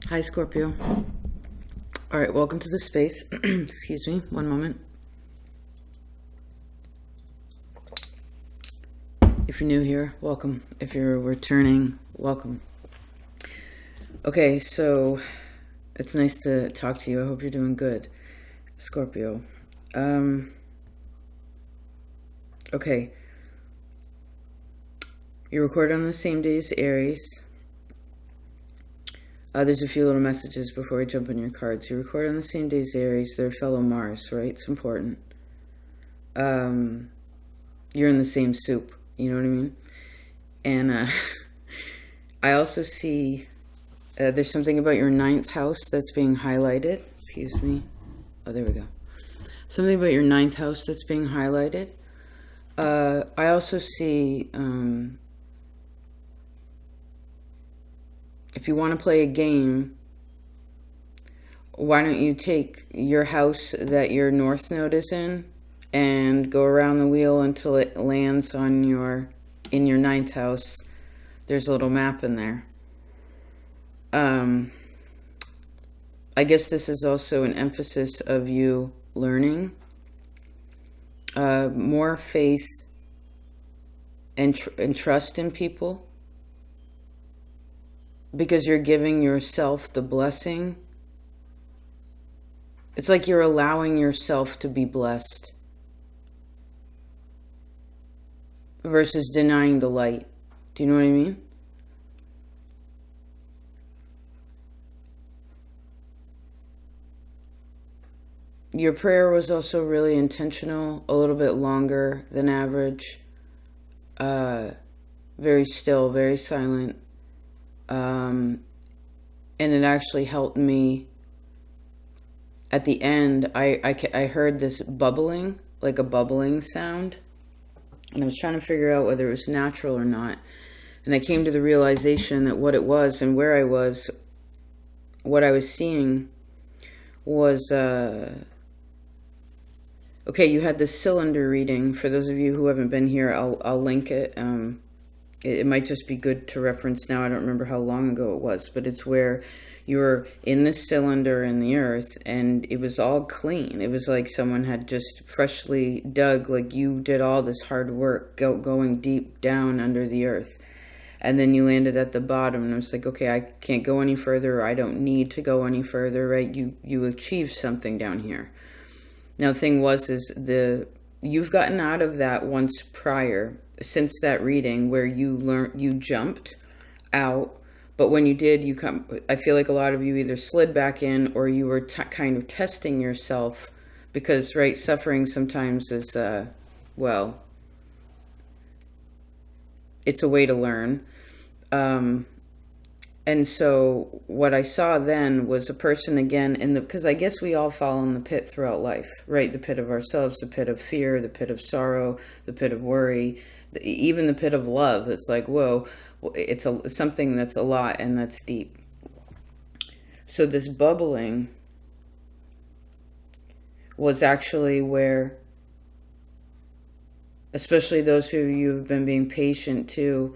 Hi, Scorpio. All right, welcome to the space. Excuse me, one moment. If you're new here, welcome. If you're returning, welcome. Okay, so it's nice to talk to you. I hope you're doing good, Scorpio. Okay. You record on the same day as Aries. There's a few little messages before I jump in your cards. You record on the same day as Aries. They're fellow Mars, right? It's important. You're in the same soup. You know what I mean? And I also see there's something about your ninth house that's being highlighted. Excuse me. Oh, there we go. Something about your ninth house that's being highlighted. I also see... if you want to play a game, why don't you take your house that your north node is in and go around the wheel until it lands on in your ninth house. There's a little map in there. I guess this is also an emphasis of you learning more faith and trust in people. Because you're giving yourself the blessing. It's like you're allowing yourself to be blessed. Versus denying the light. Do you know what I mean? Your prayer was also really intentional. A little bit longer than average. Very still, very silent. And it actually helped me at the end. I heard this bubbling, like a bubbling sound, and I was trying to figure out whether it was natural or not, and I came to the realization that what it was and where I was, what I was seeing was okay. You had this cylinder reading. For those of you who haven't been here, I'll link it. It might just be good to reference now. I don't remember how long ago it was, but it's where you're in this cylinder in the earth and it was all clean. It was like someone had just freshly dug, like you did all this hard work going deep down under the earth. And then you landed at the bottom and I was like, okay, I can't go any further. Or I don't need to go any further, right? You achieved something down here. Now, the thing is you've gotten out of that once prior, since that reading where you jumped out, but when you did, I feel like a lot of you either slid back in or you were kind of testing yourself because, right, suffering sometimes is, well, it's a way to learn. And so what I saw then was a person again because I guess we all fall in the pit throughout life, right? The pit of ourselves, the pit of fear, the pit of sorrow, the pit of worry, even the pit of love. It's like, whoa, it's something that's a lot and that's deep. So this bubbling was actually where, especially those who you've been being patient to,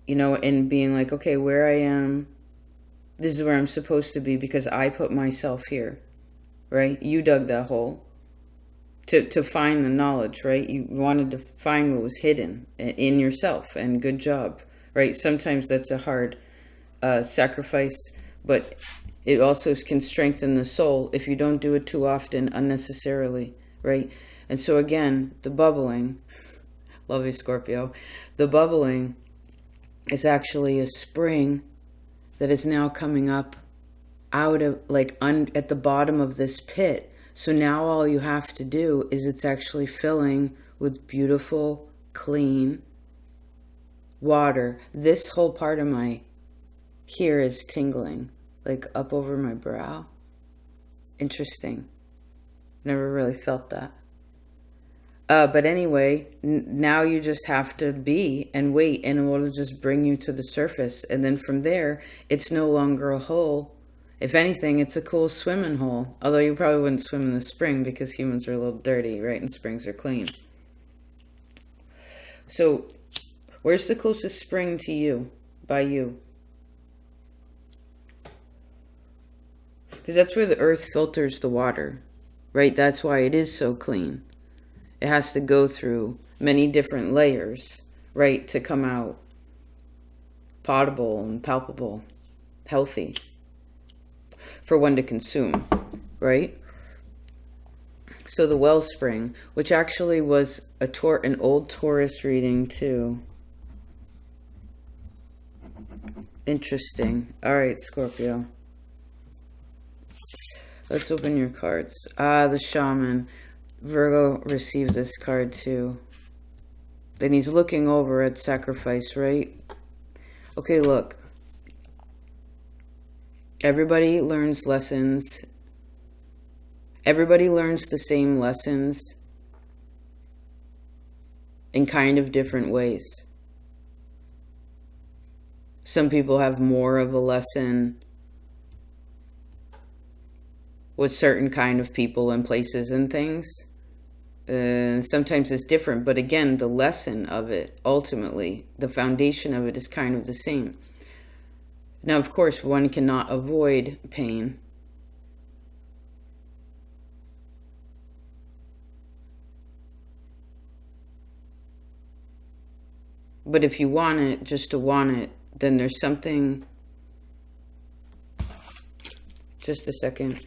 and being like, okay, where I am, this is where I'm supposed to be because I put myself here, right? You dug that hole to find the knowledge, right? You wanted to find what was hidden in yourself, and good job, right? Sometimes that's a hard sacrifice, but it also can strengthen the soul if you don't do it too often unnecessarily, right? And so again, the bubbling, love you, Scorpio, the bubbling is actually a spring that is now coming up out of, at the bottom of this pit. So now all you have to do is it's actually filling with beautiful, clean water. This whole part of my here is tingling, like up over my brow. Interesting. Never really felt that. But anyway, now you just have to be and wait, and it will just bring you to the surface. And then from there, it's no longer a hole. If anything, it's a cool swimming hole. Although you probably wouldn't swim in the spring because humans are a little dirty, right? And springs are clean. So, where's the closest spring to you, by you? Because that's where the earth filters the water, right? That's why it is so clean. It has to go through many different layers, right, to come out potable and palpable, healthy for one to consume, right? So the wellspring, which actually was an old Taurus reading too. Interesting. All right, Scorpio. Let's open your cards. The shaman. Virgo received this card too. Then he's looking over at sacrifice, right? Okay, look. Everybody learns lessons. Everybody learns the same lessons in kind of different ways. Some people have more of a lesson with certain kind of people and places and things. Sometimes it's different, but again, the lesson of it, ultimately, the foundation of it is kind of the same. Now, of course, one cannot avoid pain. But if you want it just to want it, then there's something... Just a second.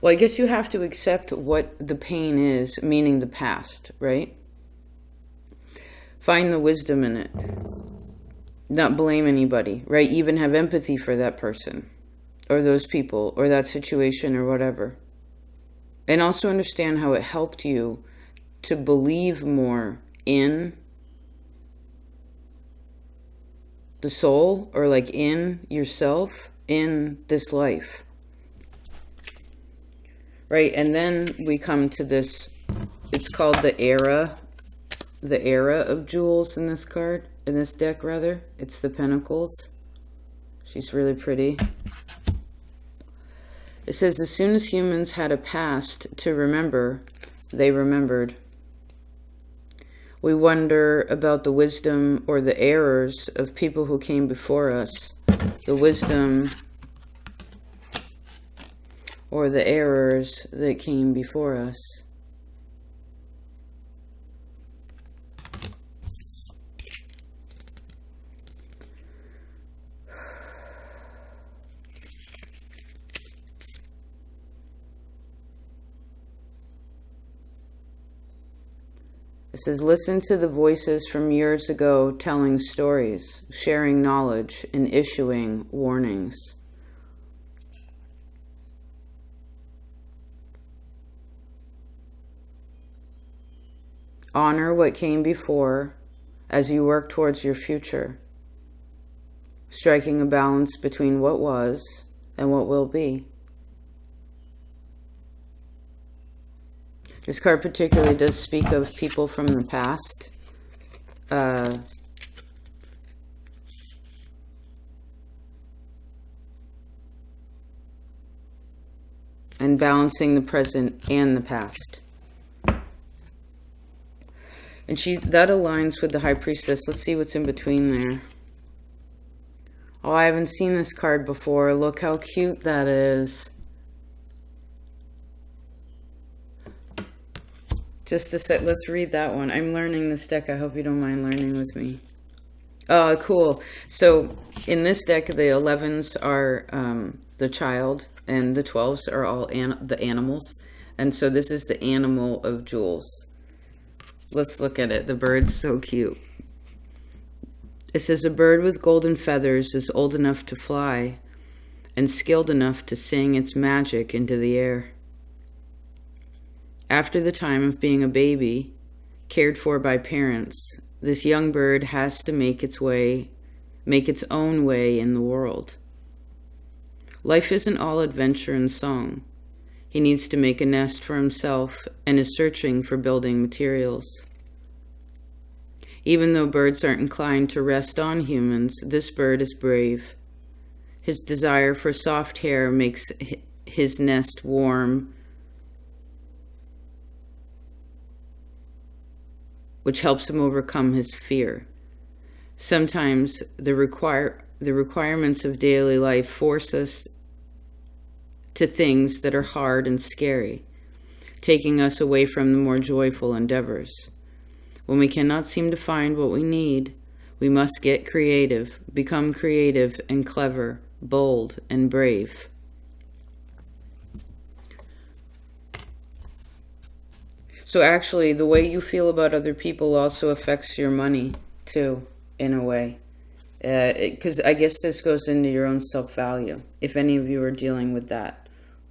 Well, I guess you have to accept what the pain is, meaning the past, right? Find the wisdom in it. Not blame anybody, right? Even have empathy for that person or those people or that situation or whatever. And also understand how it helped you to believe more in the soul, or like in yourself, in this life. Right? And then we come to this, it's called the era of jewels in this card, in this deck rather. It's the Pentacles. She's really pretty. It says, as soon as humans had a past to remember, they remembered. We wonder about the wisdom or the errors of people who came before us. The wisdom or the errors that came before us. It says, listen to the voices from years ago telling stories, sharing knowledge, and issuing warnings. Honor what came before as you work towards your future, striking a balance between what was and what will be. This card particularly does speak of people from the past. And balancing the present and the past. And that aligns with the High Priestess. Let's see what's in between there. Oh, I haven't seen this card before. Look how cute that is. Just a sec. Let's read that one. I'm learning this deck. I hope you don't mind learning with me. Oh, cool. So in this deck, the 11s are the child, and the 12s are all the animals. And so this is the animal of jewels. Let's look at it. The bird's so cute. It says, a bird with golden feathers is old enough to fly and skilled enough to sing its magic into the air. After the time of being a baby, cared for by parents, this young bird has to make its own way in the world. Life isn't all adventure and song. He needs to make a nest for himself and is searching for building materials. Even though birds aren't inclined to rest on humans, this bird is brave. His desire for soft hair makes his nest warm, which helps him overcome his fear. Sometimes the requirements of daily life force us to things that are hard and scary, taking us away from the more joyful endeavors. When we cannot seem to find what we need, we must get creative, become creative and clever, bold and brave. So actually, the way you feel about other people also affects your money, too, in a way. Because I guess this goes into your own self-value, if any of you are dealing with that.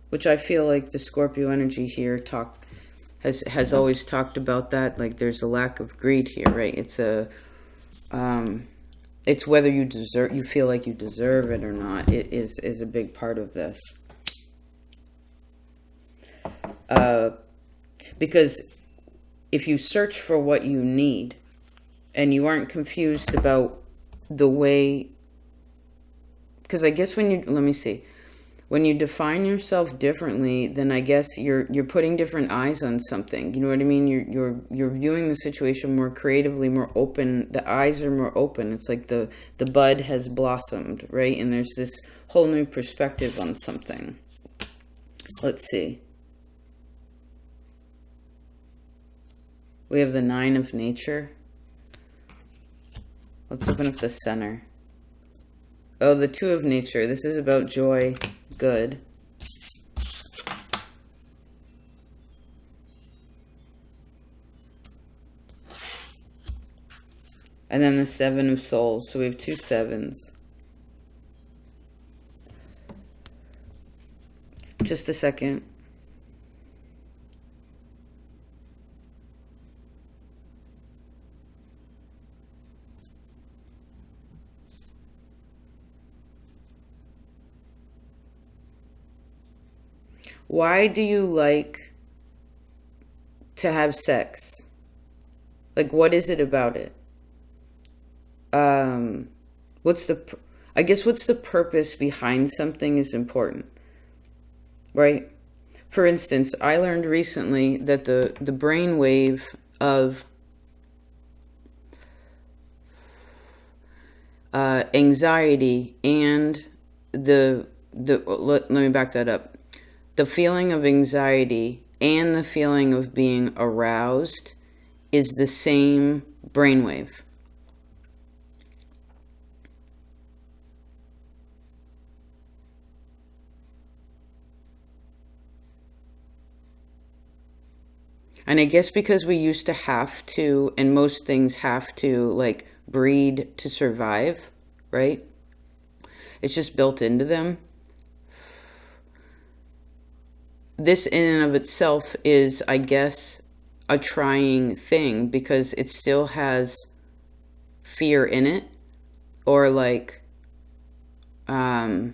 Which I feel like the Scorpio energy here has always talked about that. Like there's a lack of greed here, right? It's whether you feel like you deserve it or not. It is a big part of this. Because if you search for what you need and you aren't confused about the way, because I guess when you define yourself differently, then I guess you're putting different eyes on something. You know what I mean? You're viewing the situation more creatively, more open. The eyes are more open. It's like the bud has blossomed, right? And there's this whole new perspective on something. Let's see. We have the 9 of nature. Let's open up the center. Oh, the 2 of nature. This is about joy, good. And then the 7 of souls. So we have 2 7s. Just a second. Why do you like to have sex? Like, what is it about it? What's the purpose behind something is important, right? For instance, I learned recently that the brain wave of anxiety and let me back that up. The feeling of anxiety and the feeling of being aroused is the same brainwave. And I guess because we used to have to, and most things have to, like, breed to survive, right? It's just built into them. This in and of itself is, I guess, a trying thing because it still has fear in it, or like, well,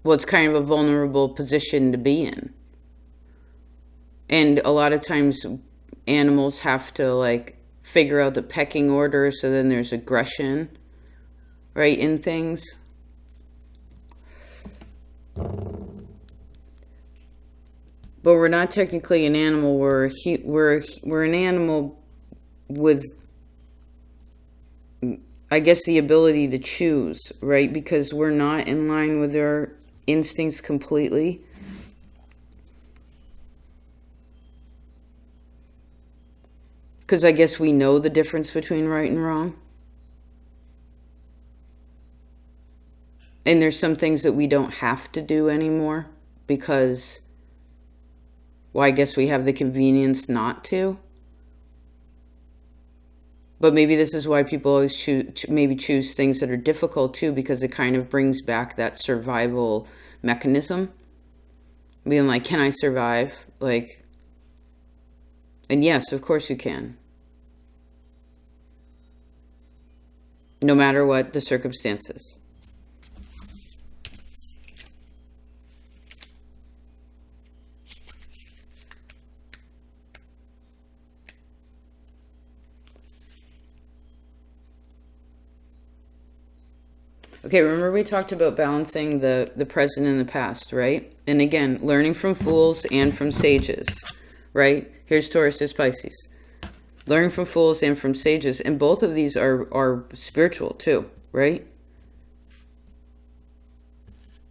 it's kind of a vulnerable position to be in. And a lot of times animals have to like figure out the pecking order, so then there's aggression, right, in things. But we're not technically an animal. We're an animal with, I guess, the ability to choose, right? Because we're not in line with our instincts completely. Because I guess we know the difference between right and wrong. And there's some things that we don't have to do anymore because, well, I guess we have the convenience not to. But maybe this is why people always choose things that are difficult too, because it kind of brings back that survival mechanism. Being like, can I survive? Like, and yes, of course you can. No matter what the circumstances. Okay, remember we talked about balancing the present and the past, right? And again, learning from fools and from sages, right? Here's Taurus, here's Pisces. Learning from fools and from sages. And both of these are spiritual too, right?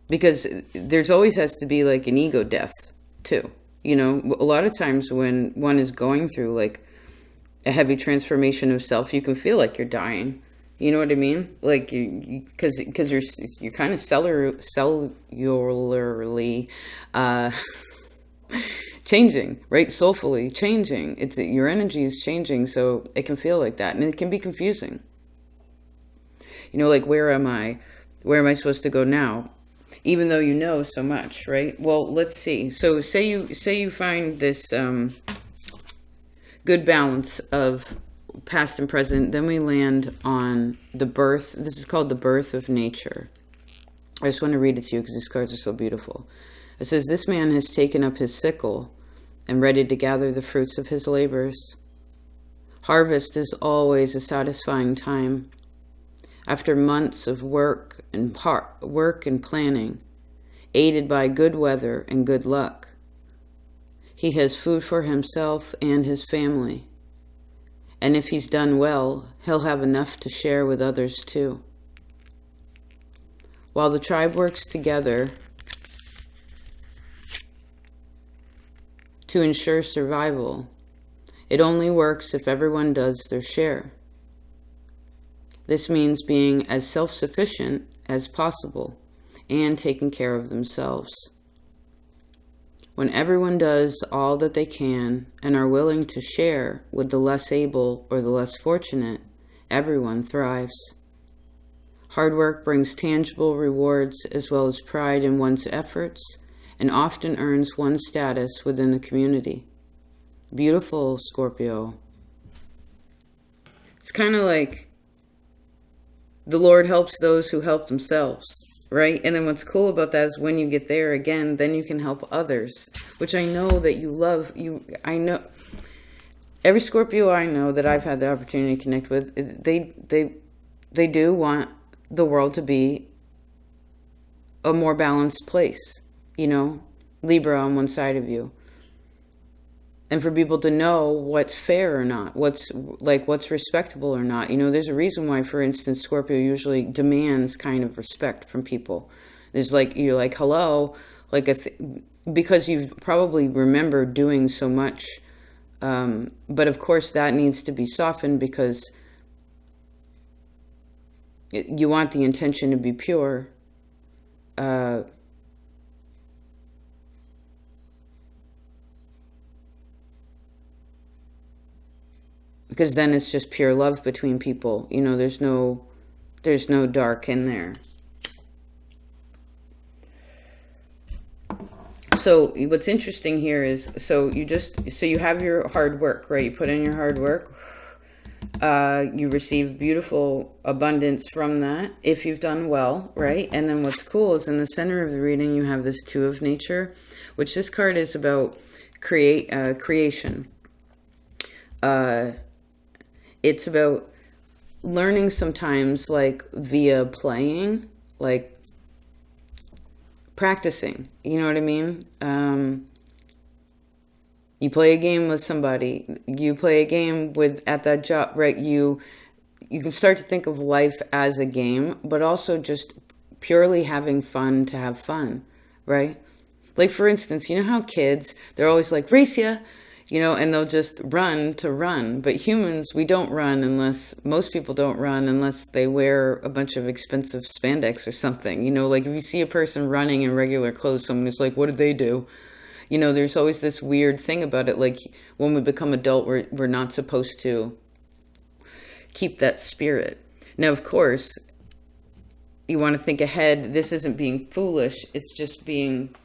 Because there's always has to be like an ego death too. You know, a lot of times when one is going through like a heavy transformation of self, you can feel like you're dying. You know what I mean? Like because you're kind of cellularly changing, right? Soulfully changing. It's your energy is changing, so it can feel like that, and it can be confusing. You know, like where am I? Where am I supposed to go now? Even though you know so much, right? Well, let's see. So say you find this good balance of past and present, then we land on the birth. This is called the birth of nature. I just want to read it to you because these cards are so beautiful. It says, this man has taken up his sickle and ready to gather the fruits of his labors. Harvest is always a satisfying time. After months of work and planning, aided by good weather and good luck, he has food for himself and his family. And if he's done well, he'll have enough to share with others too. While the tribe works together to ensure survival, it only works if everyone does their share. This means being as self-sufficient as possible and taking care of themselves. When everyone does all that they can and are willing to share with the less able or the less fortunate, everyone thrives. Hard work brings tangible rewards as well as pride in one's efforts and often earns one status within the community. Beautiful, Scorpio. It's kind of like the Lord helps those who help themselves, right? And then what's cool about that is when you get there again, then you can help others, which I know that you love. I know every Scorpio I know that I've had the opportunity to connect with, they do want the world to be a more balanced place, you know, Libra on one side of you. And for people to know what's fair or not, what's respectable or not. You know, there's a reason why, for instance, Scorpio usually demands kind of respect from people. There's like, you're like, hello, like because you probably remember doing so much. But of course that needs to be softened because you want the intention to be pure. Because then it's just pure love between people. You know, there's no dark in there. So what's interesting here is, so you have your hard work, right? You put in your hard work. You receive beautiful abundance from that if you've done well, right? And then what's cool is in the center of the reading, you have this Two of Nature, which this card is about creation. It's about learning sometimes, like via playing, like practicing. You know what I mean? You play a game with somebody. You play a game at that job, right? You can start to think of life as a game, but also just purely having fun to have fun, right? Like, for instance, you know how kids, they're always like, race ya, you know, and they'll just run to run. But humans, we don't run most people don't run unless they wear a bunch of expensive spandex or something. You know, like if you see a person running in regular clothes, someone is like, what did they do? You know, there's always this weird thing about it. Like when we become adult, we're not supposed to keep that spirit. Now, of course, you want to think ahead. This isn't being foolish. It's just being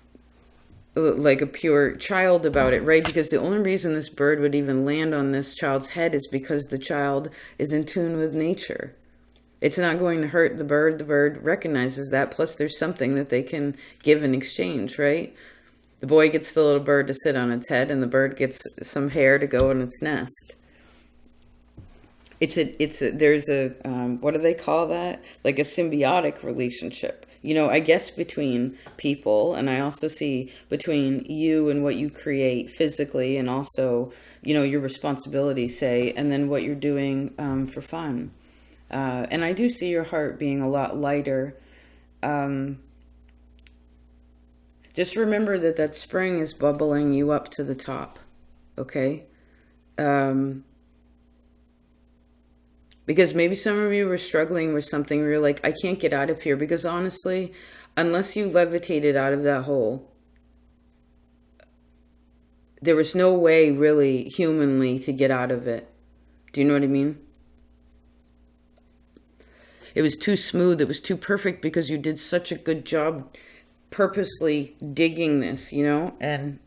like a pure child about it, right? Because the only reason this bird would even land on this child's head is because the child is in tune with nature. It's not going to hurt the bird. The bird recognizes that. Plus, there's something that they can give in exchange, right? The boy gets the little bird to sit on its head, and the bird gets some hair to go in its nest. there's a, what do they call that? Like a symbiotic relationship. I guess between people, and I also see between you and what you create physically, and also, your responsibilities, say, and then what you're doing for fun. And I do see your heart being a lot lighter. Just remember that spring is bubbling you up to the top, okay? Because maybe some of you were struggling with something where you're like, I can't get out of here. Because honestly, unless you levitated out of that hole, there was no way really humanly to get out of it. Do you know what I mean? It was too smooth. It was too perfect because you did such a good job purposely digging this, and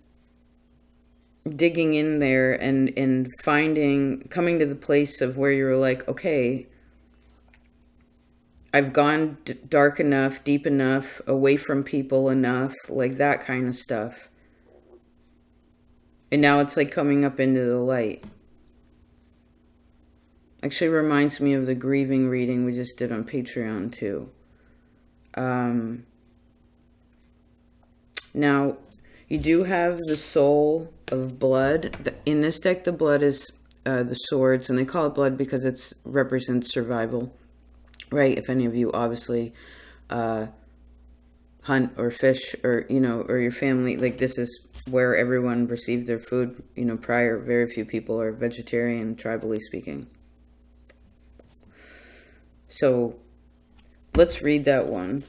digging in there and coming to the place of where you're like, okay, I've gone dark enough, deep enough, away from people enough, like that kind of stuff. And now it's like coming up into the light. Actually reminds me of the grieving reading we just did on Patreon too. Now, you do have the soul of blood. In this deck, the blood is the swords, and they call it blood because it represents survival, right? If any of you obviously hunt or fish, or or your family, like this is where everyone received their food, prior. Very few people are vegetarian, tribally speaking. So let's read that one,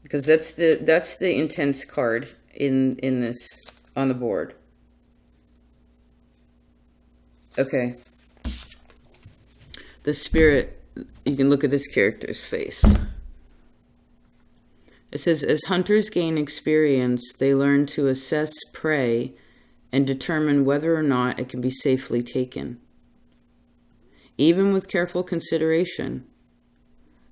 because that's the intense card in this on the board. Okay. The spirit, you can look at this character's face. It says, as hunters gain experience, they learn to assess prey and determine whether or not it can be safely taken. Even with careful consideration,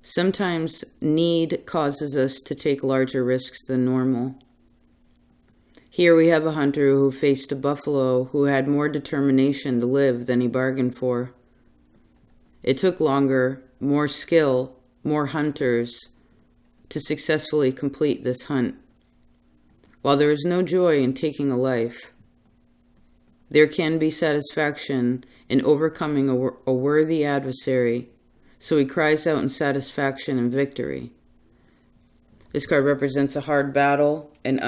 sometimes need causes us to take larger risks than normal. Here we have a hunter who faced a buffalo who had more determination to live than he bargained for. It took longer, more skill, more hunters to successfully complete this hunt. While there is no joy in taking a life, there can be satisfaction in overcoming a worthy adversary, so he cries out in satisfaction and victory. This card represents a hard battle, and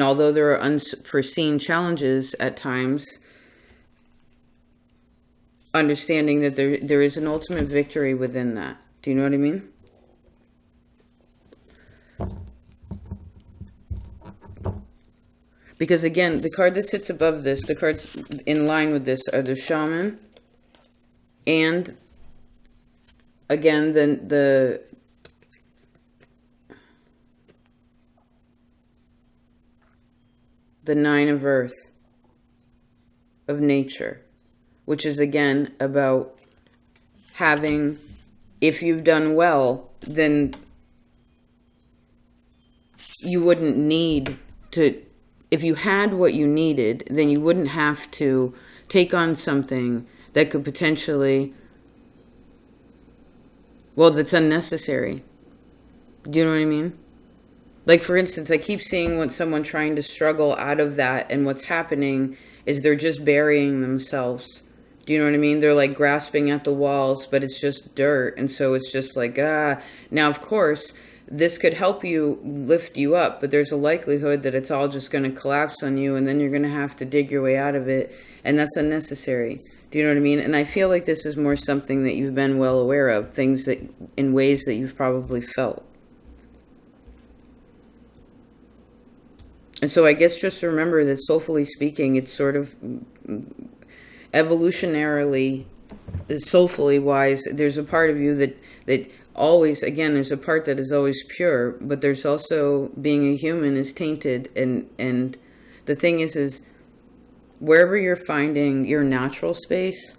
although there are unforeseen challenges at times, understanding that there is an ultimate victory within that. Do you know what I mean? Because again, the card that sits above this, the cards in line with this are the shaman, and again the Nine of Earth, of nature, which is again about having, if you've done well, then you wouldn't need to, if you had what you needed, then you wouldn't have to take on something that could potentially, well, that's unnecessary. Do you know what I mean? Like, for instance, I keep seeing someone trying to struggle out of that, and what's happening is they're just burying themselves. Do you know what I mean? They're like grasping at the walls, but it's just dirt, and so it's just like, Now, of course, this could help you lift you up, but there's a likelihood that it's all just going to collapse on you, and then you're going to have to dig your way out of it, and that's unnecessary. Do you know what I mean? And I feel like this is more something that you've been well aware of, things that in ways that you've probably felt. And so I guess just remember that soulfully speaking, it's sort of evolutionarily, soulfully wise, there's a part of you that always, again, there's a part that is always pure, but there's also, being a human is tainted. And the thing is wherever you're finding your natural space,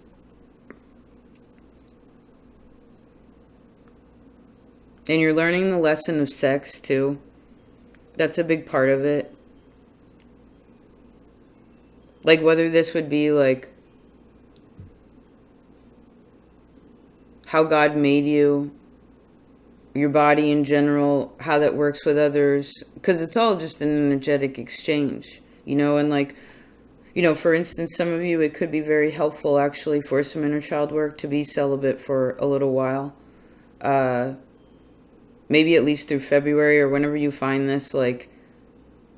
and you're learning the lesson of sex too, that's a big part of it. Like, whether this would be like how God made you, your body in general, how that works with others, because it's all just an energetic exchange, and like, for instance, some of you, it could be very helpful actually for some inner child work to be celibate for a little while, maybe at least through February or whenever you find this, like,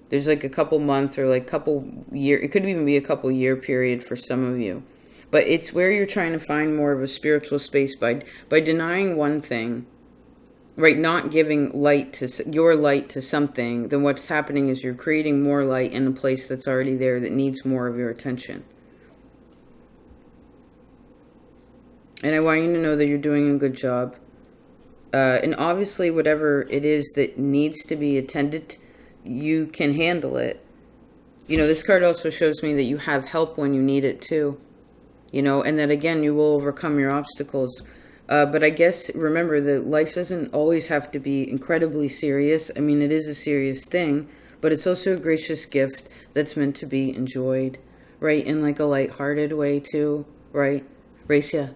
there's like a couple month or like couple year, it could even be a couple year period for some of you. But it's where you're trying to find more of a spiritual space by denying one thing, right? Not giving light to your light to something. Then what's happening is you're creating more light in a place that's already there that needs more of your attention. And I want you to know that you're doing a good job. And obviously, whatever it is that needs to be attended to, you can handle it. This card also shows me that you have help when you need it too. And that again, you will overcome your obstacles. But I guess remember that life doesn't always have to be incredibly serious. I mean, it is a serious thing, but it's also a gracious gift that's meant to be enjoyed, right? In like a lighthearted way too, right? Racia.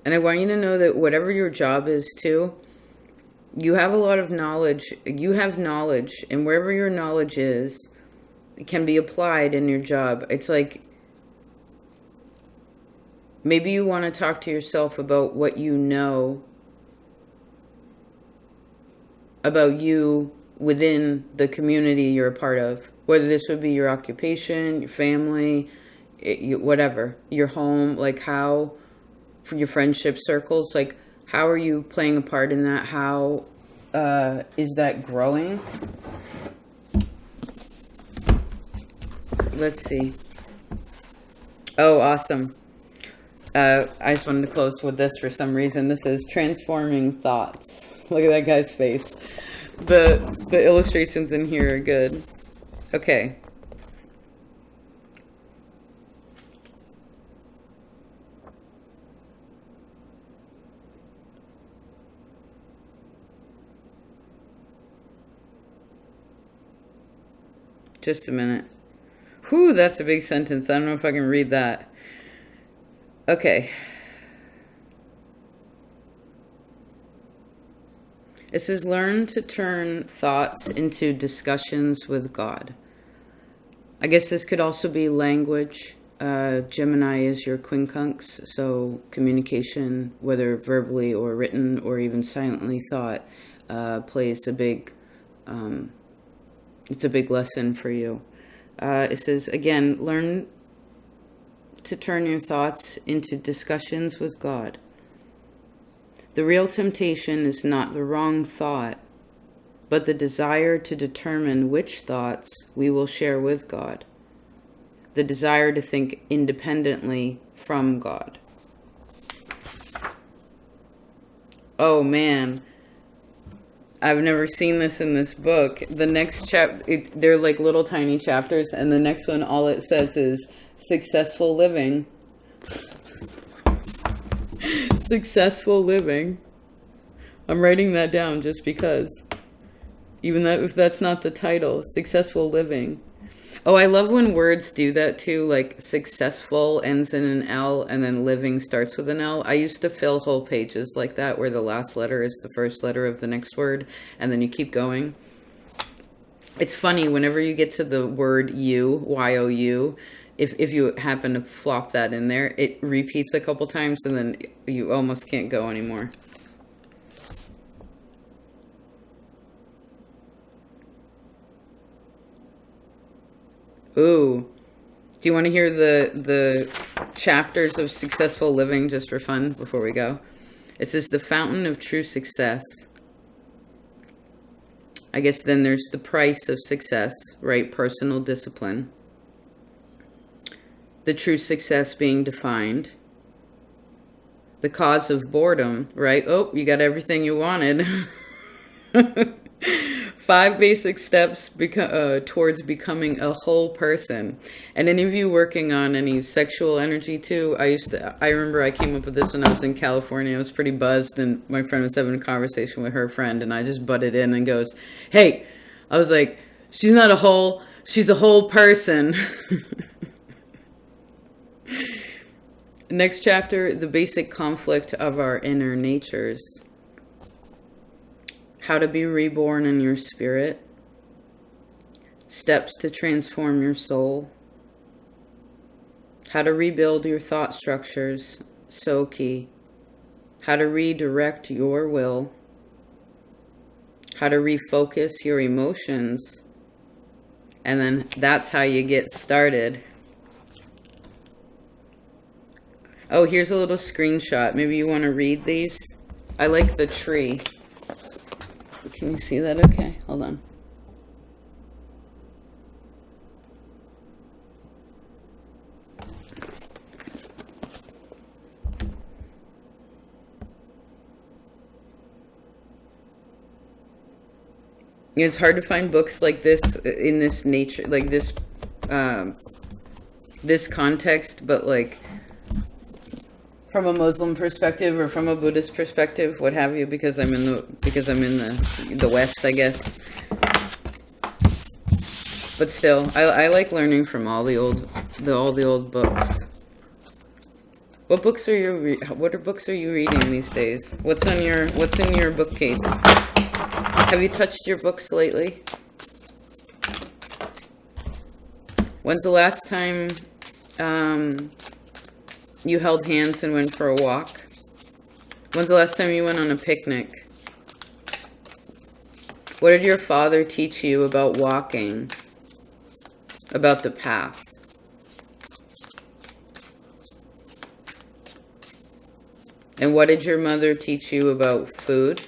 And I want you to know that whatever your job is too, you have a lot of knowledge. You have knowledge, and wherever your knowledge is, it can be applied in your job. It's like, maybe you want to talk to yourself about what you know about you within the community you're a part of. Whether this would be your occupation, your family, whatever, your home, like how... for your friendship circles, like how are you playing a part in that? How is that growing? Let's see. Oh, awesome. I just wanted to close with this for some reason. This is transforming thoughts. Look at that guy's face. The illustrations in here are good. Okay. Just a minute. Whew, that's a big sentence. I don't know if I can read that. Okay. It says, learn to turn thoughts into discussions with God. I guess this could also be language. Gemini is your quincunx, so communication, whether verbally or written or even silently thought, plays a big... it's a big lesson for you. It says, again, learn to turn your thoughts into discussions with God. The real temptation is not the wrong thought, but the desire to determine which thoughts we will share with God. The desire to think independently from God. Oh, man. I've never seen this in this book. The next they're like little tiny chapters, and the next one, all it says is successful living. Successful living. I'm writing that down just because. Even if that's not the title, successful living. Oh, I love when words do that too, like successful ends in an L and then living starts with an L. I used to fill whole pages like that where the last letter is the first letter of the next word and then you keep going. It's funny, whenever you get to the word you, Y-O-U, if you happen to flop that in there, it repeats a couple times and then you almost can't go anymore. Ooh. Do you want to hear the chapters of successful living just for fun before we go? It says the fountain of true success. I guess then there's the price of success, right? Personal discipline. The true success being defined. The cause of boredom, right? Oh, you got everything you wanted. 5 basic steps towards becoming a whole person. And any of you working on any sexual energy too, I remember I came up with this when I was in California. I was pretty buzzed, and my friend was having a conversation with her friend, and I just butted in and goes, "Hey," I was like, "she's not a whole, she's a whole person." Next chapter, the basic conflict of our inner natures. How to be reborn in your spirit. Steps to transform your soul. How to rebuild your thought structures. So key. How to redirect your will. How to refocus your emotions. And then that's how you get started. Oh, here's a little screenshot. Maybe you want to read these. I like the tree. Can you see that okay? Hold on. It's hard to find books like this in this nature, like this, this context, but like from a Muslim perspective or from a Buddhist perspective, what have you, because I'm in the West, I guess. But still, I like learning from all the old books. What books are you what books are you reading these days? What's in your bookcase? Have you touched your books lately? When's the last time you held hands and went for a walk? When's the last time you went on a picnic? What did your father teach you about walking? About the path? And what did your mother teach you about food?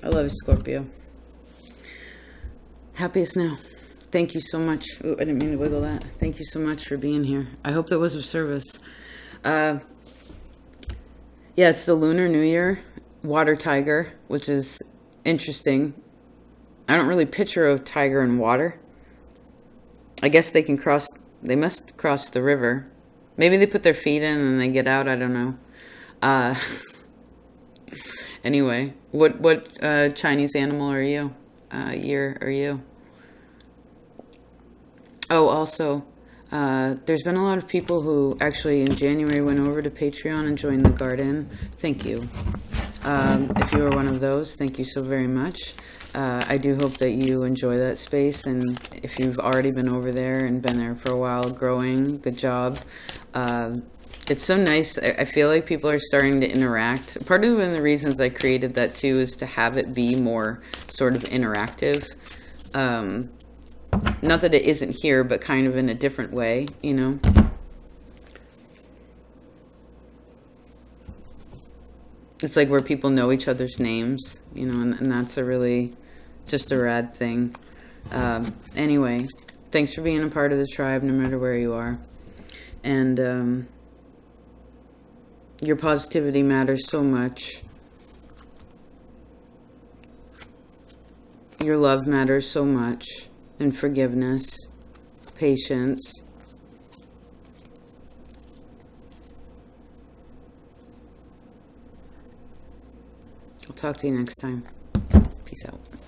I love you, Scorpio. Happiest now. Thank you so much. Ooh, I didn't mean to wiggle that. Thank you so much for being here. I hope that was of service. Yeah, it's the Lunar New Year, water tiger, which is interesting. I don't really picture a tiger in water. I guess they must cross the river. Maybe they put their feet in and they get out, I don't know. Anyway, what Chinese animal are you? Year are you? Oh, also, there's been a lot of people who actually in January went over to Patreon and joined the garden. Thank you. If you were one of those, thank you so very much. I do hope that you enjoy that space, and if you've already been over there and been there for a while growing, good job. It's so nice. I feel like people are starting to interact. Part of the reasons I created that too is to have it be more sort of interactive. Not that it isn't here, but kind of in a different way, you know. It's like where people know each other's names, you know, and that's a really just a rad thing. Anyway, thanks for being a part of the tribe, no matter where you are. And your positivity matters so much. Your love matters so much. And forgiveness, patience. I'll talk to you next time. Peace out.